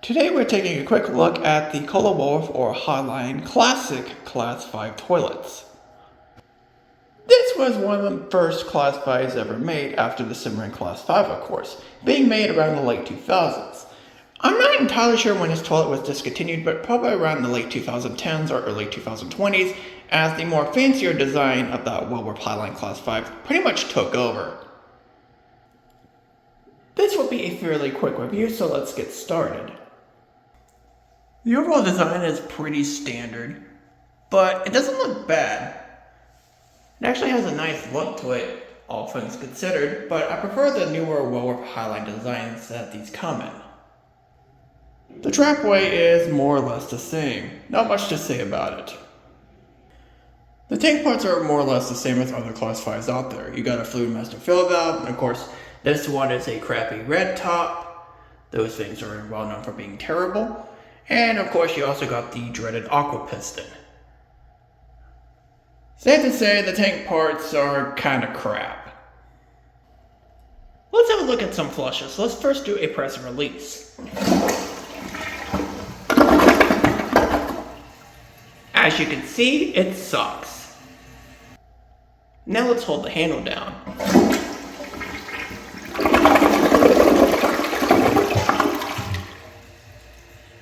Today we're taking a quick look at the Kohler Wellworth or Highline Classic Class 5 toilets. This was one of the first Class 5s ever made after the Cimarron Class 5, of course, being made around the late 2000s. I'm not entirely sure when this toilet was discontinued, but probably around the late 2010s or early 2020s, as the more fancier design of the Wellworth Highline Class 5 pretty much took over. This will be a fairly quick review, so let's get started. The overall design is pretty standard, but it doesn't look bad. It actually has a nice look to it, all things considered, but I prefer the newer Wellworth Highline designs that these come in. The trapway is more or less the same, not much to say about it. The tank parts are more or less the same as other Class 5s out there. You got a fluid master fill valve, and of course, this one is a crappy red top. Those things are well known for being terrible. And of course, you also got the dreaded aqua piston. Safe to say, the tank parts are kinda crap. Let's have a look at some flushes. Let's first do a press and release. As you can see, it sucks. Now let's hold the handle down.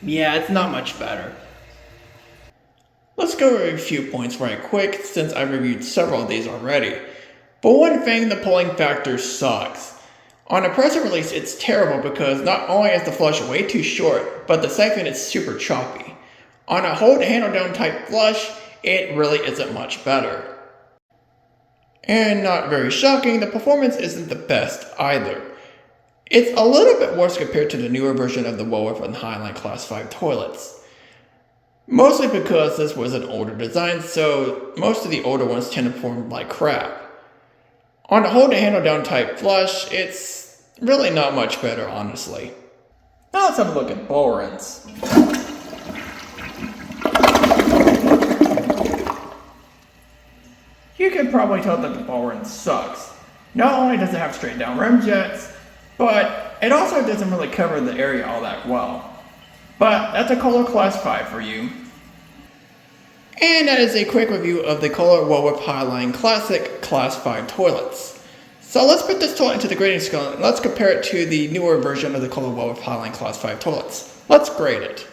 Yeah, it's not much better. Let's go over a few points right quick, since I've reviewed several of these already. But one thing, the pulling factor sucks. On a press and release, it's terrible because not only is the flush way too short, but the siphon is super choppy. On a hold the handle down type flush, it really isn't much better. And not very shocking, the performance isn't the best either. It's a little bit worse compared to the newer version of the Wellworth and Highline Class 5 toilets. Mostly because this was an older design, so most of the older ones tend to perform like crap. On the hold the handle down type flush, it's really not much better, honestly. Now let's have a look at bowl rinse. You can probably tell that the bowl rinse sucks. Not only does it have straight down rim jets, but it also doesn't really cover the area all that well. But that's a Kohler Class 5 for you. And that is a quick review of the Kohler Wellworth Highline Classic Class 5 toilets. So let's put this toilet into the grading scale and let's compare it to the newer version of the Kohler Wellworth Highline Class 5 toilets. Let's grade it.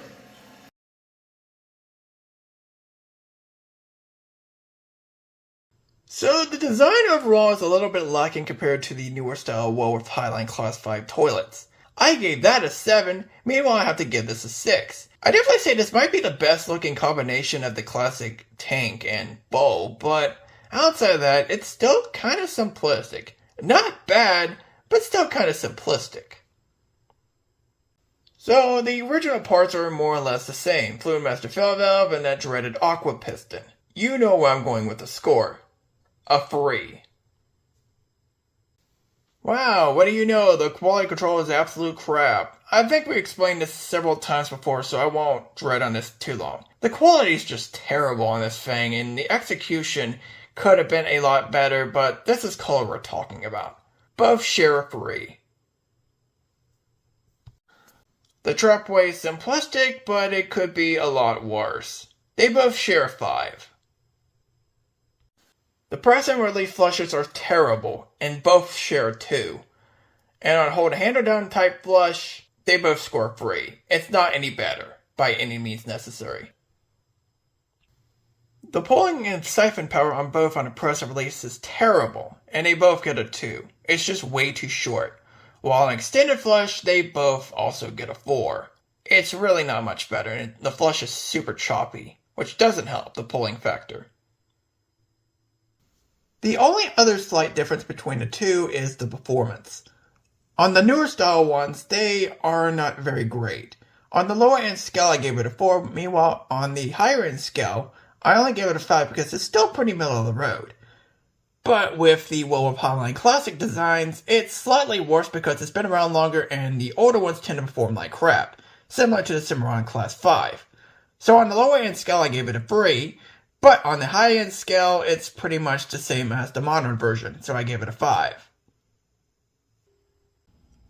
So the design overall is a little bit lacking compared to the newer style Wellworth Highline Class 5 toilets. I gave that a 7, meanwhile I have to give this a 6. I definitely say this might be the best looking combination of the classic tank and bowl, but outside of that, it's still kind of simplistic. Not bad, but still kind of simplistic. So the original parts are more or less the same. Fluid master fill valve and that dreaded aqua piston. You know where I'm going with the score. A 3. Wow, what do you know? The quality control is absolute crap. I think we explained this several times before, so I won't dread on this too long. The quality is just terrible on this thing, and the execution could have been a lot better, but this is Kohler we're talking about. Both share a 3. The trapway is simplistic, but it could be a lot worse. They both share a 5. The press and release flushes are terrible, and both share a 2. And on hold handle down type flush, they both score 3. It's not any better, by any means necessary. The pulling and siphon power on both on a press and release is terrible, and they both get a 2. It's just way too short. While on extended flush, they both also get a 4. It's really not much better, and the flush is super choppy, which doesn't help the pulling factor. The only other slight difference between the two is the performance. On the newer style ones, they are not very great. On the lower end scale, I gave it a 4, meanwhile on the higher end scale, I only gave it a 5 because it's still pretty middle of the road. But with the Wellworth Highline Classic designs, it's slightly worse because it's been around longer and the older ones tend to perform like crap, similar to the Cimarron Class 5. So on the lower end scale, I gave it a 3, but on the high end scale, it's pretty much the same as the modern version, so I gave it a 5.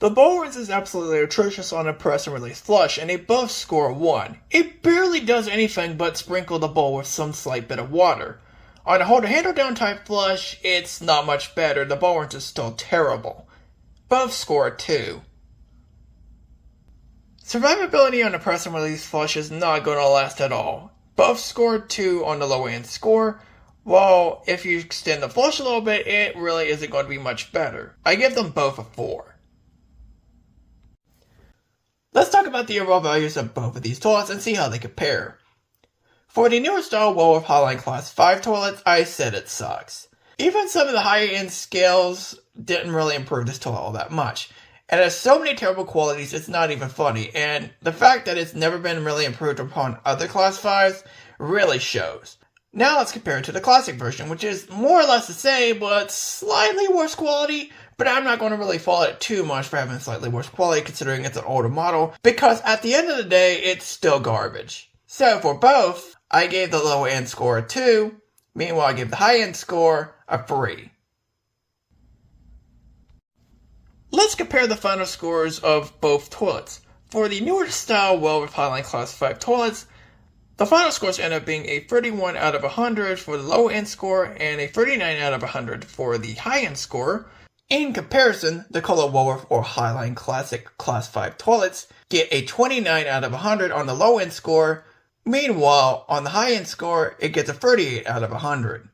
The Wellworth is absolutely atrocious on a press and release flush, and they both score 1. It barely does anything but sprinkle the bowl with some slight bit of water. On a hold and handle down type flush, it's not much better. The Wellworth is still terrible. Both score 2. Survivability on a press and release flush is not going to last at all. Both scored 2 on the low end score, while if you extend the flush a little bit, it really isn't going to be much better. I give them both a 4. Let's talk about the overall values of both of these toilets and see how they compare. For the newer Styled Kohler Highline Class 5 toilets, I said it sucks. Even some of the higher-end scales didn't really improve this toilet all that much. And it has so many terrible qualities, it's not even funny. And the fact that it's never been really improved upon other Class 5s really shows. Now let's compare it to the Classic version, which is more or less the same, but slightly worse quality. But I'm not going to really fault it too much for having slightly worse quality, considering it's an older model, because at the end of the day, it's still garbage. So for both, I gave the low end score a 2, meanwhile I gave the high end score a 3. Let's compare the final scores of both toilets. For the newer Styled Wellworth Highline Class 5 toilets, the final scores end up being a 31 out of 100 for the low end score and a 39 out of 100 for the high end score. In comparison, the Kohler Wellworth or Highline Classic Class 5 toilets get a 29 out of 100 on the low end score. Meanwhile, on the high end score, it gets a 38 out of 100.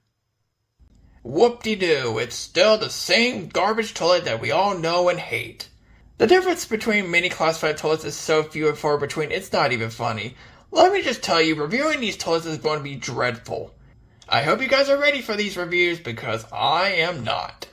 Whoop-de-doo, it's still the same garbage toilet that we all know and hate. The difference between many Class 5 toilets is so few and far between, it's not even funny. Let me just tell you, reviewing these toilets is going to be dreadful. I hope you guys are ready for these reviews because I am not.